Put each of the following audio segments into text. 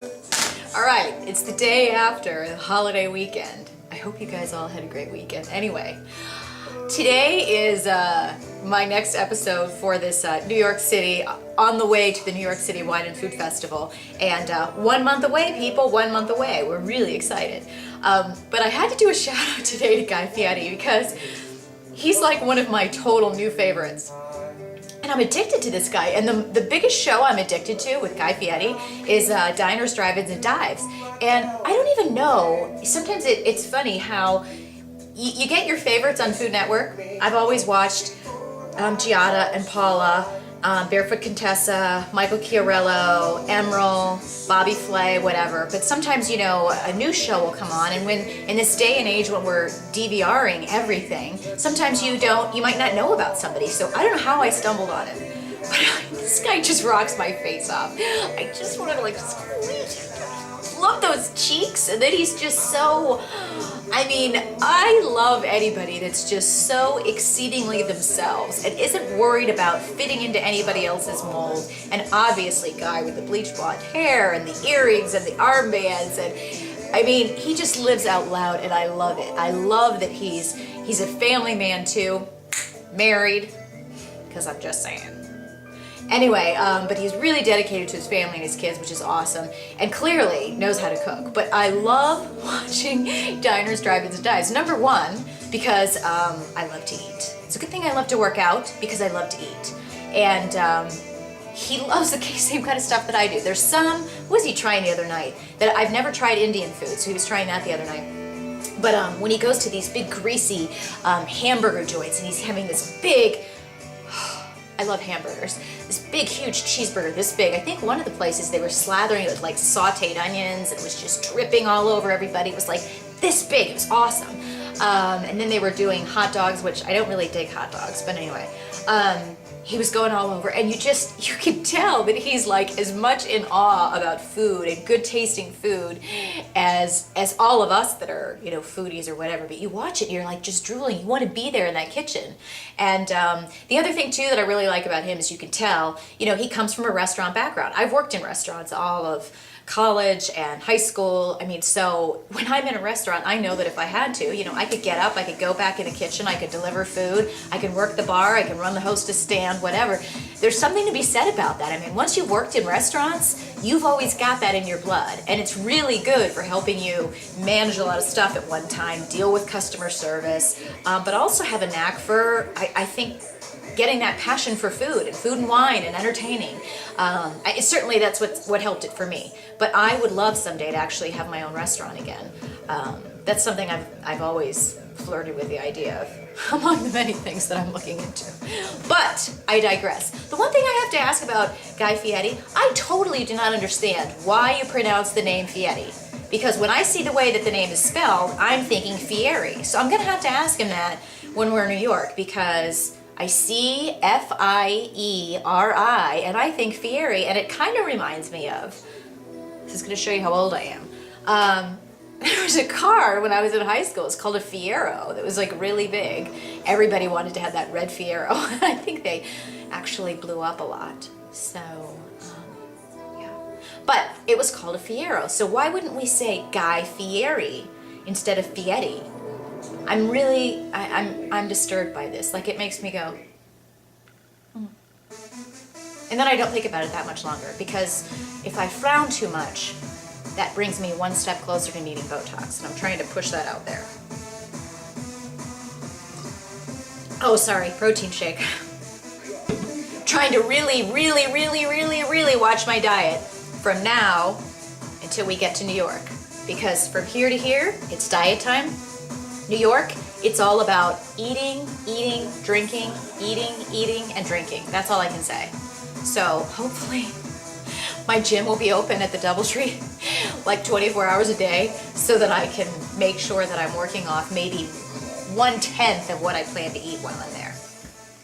All right, it's the day after the holiday weekend. I hope you guys all had a great weekend. Anyway, today is my next episode for this New York City, on the way to the New York City Wine and Food Festival. And 1 month away, people, 1 month away. We're really excited. But I had to do a shout out today to Guy Fieri because he's like one of my total new favorites. And I'm addicted to this guy. And the biggest show I'm addicted to with Guy Fieri is Diners, Drive-Ins, and Dives. And I don't even know, sometimes it's funny how you get your favorites on Food Network. I've always watched Giada and Paula, Barefoot Contessa, Michael Chiarello, Emerald, Bobby Flay, whatever. But sometimes, you know, a new show will come on, and when in this day and age when we're DVRing everything, sometimes you might not know about somebody. So I don't know how I stumbled on it, but this guy just rocks my face off. I just wanted to like love those cheeks, and then he's just so, I mean, I love anybody that's just so exceedingly themselves and isn't worried about fitting into anybody else's mold. And obviously Guy with the bleach blonde hair and the earrings and the armbands, and I mean, he just lives out loud, and I love it. I love that he's a family man too, married, because I'm just saying. Anyway, but he's really dedicated to his family and his kids, which is awesome, and clearly knows how to cook. But I love watching Diners, Drive-Ins, and Dives. Number one, because I love to eat. It's a good thing I love to work out, because I love to eat. And he loves the same kind of stuff that I do. There's some, what was he trying the other night? That I've never tried Indian food, so he was trying that the other night. But when he goes to these big greasy hamburger joints, and he's having this big, I love hamburgers. This big, huge cheeseburger, this big. I think one of the places they were slathering it with like sauteed onions. It was just dripping all over everybody. It was like this big. It was awesome. And then they were doing hot dogs, which I don't really dig hot dogs, but anyway. He was going all over, and you can tell that he's like as much in awe about food and good tasting food as all of us that are, you know, foodies or whatever. But you watch it and you're like just drooling. You want to be there in that kitchen. And the other thing too that I really like about him is you can tell, you know, he comes from a restaurant background. I've worked in restaurants all of college and high school. I mean, so when I'm in a restaurant, I know that if I had to, you know, I could get up, I could go back in the kitchen, I could deliver food, I can work the bar, I can run the hostess stand, whatever. There's something to be said about that. I mean, once you've worked in restaurants, you've always got that in your blood, and it's really good for helping you manage a lot of stuff at one time, deal with customer service, but also have a knack for, I think, getting that passion for food and wine and entertaining. Certainly that's what helped it for me. But I would love someday to actually have my own restaurant again. That's something I've always flirted with the idea of, among the many things that I'm looking into. But I digress. The one thing I have to ask about Guy Fieri, I totally do not understand why you pronounce the name Fieri. Because when I see the way that the name is spelled, I'm thinking Fieri. So I'm gonna have to ask him that when we're in New York, because I see F-I-E-R-I, and I think Fieri, and it kind of reminds me of, this is going to show you how old I am. There was a car when I was in high school, it's called a Fiero, that was like really big. Everybody wanted to have that red Fiero, and I think they actually blew up a lot. So, yeah. But it was called a Fiero, so why wouldn't we say Guy Fieri instead of Fieri? I'm disturbed by this. Like, it makes me go, And then I don't think about it that much longer, because if I frown too much, that brings me one step closer to needing Botox, and I'm trying to push that out there. Oh, sorry, protein shake. Trying to really watch my diet from now until we get to New York, because from here to here, it's diet time. New York, it's all about eating, drinking, eating, and drinking. That's all I can say. So hopefully my gym will be open at the Doubletree like 24 hours a day, so that I can make sure that I'm working off maybe 1/10 of what I plan to eat while I'm there.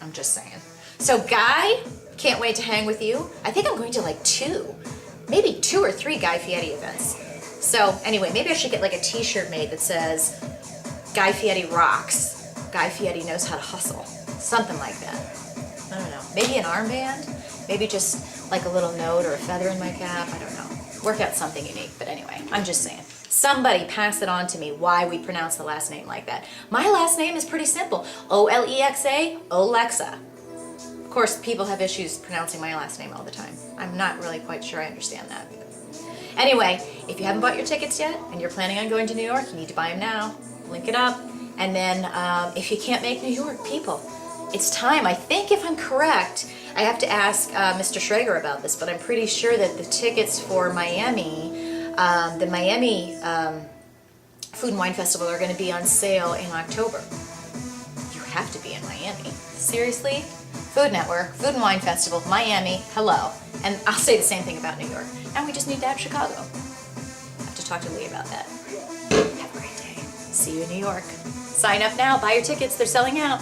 I'm just saying. So Guy, can't wait to hang with you. I think I'm going to like maybe two or three Guy Fieri events. So anyway, maybe I should get like a t-shirt made that says, Guy Fieri rocks. Guy Fieri knows how to hustle. Something like that. I don't know. Maybe an armband? Maybe just like a little note or a feather in my cap? I don't know. Work out something unique, but anyway, I'm just saying. Somebody pass it on to me why we pronounce the last name like that. My last name is pretty simple. Olexa, Olexa. Of course, people have issues pronouncing my last name all the time. I'm not really quite sure I understand that. Anyway, if you haven't bought your tickets yet and you're planning on going to New York, you need to buy them now. Link it up. And then if you can't make New York, people, it's time. I think if I'm correct, I have to ask Mr. Schrager about this, but I'm pretty sure that the tickets for Miami, the Miami Food and Wine Festival are going to be on sale in October. You have to be in Miami. Seriously? Food Network, Food and Wine Festival, Miami, hello. And I'll say the same thing about New York. And we just need to have Chicago. I have to talk to Lee about that. Have a great day. See you in New York. Sign up now, buy your tickets, they're selling out.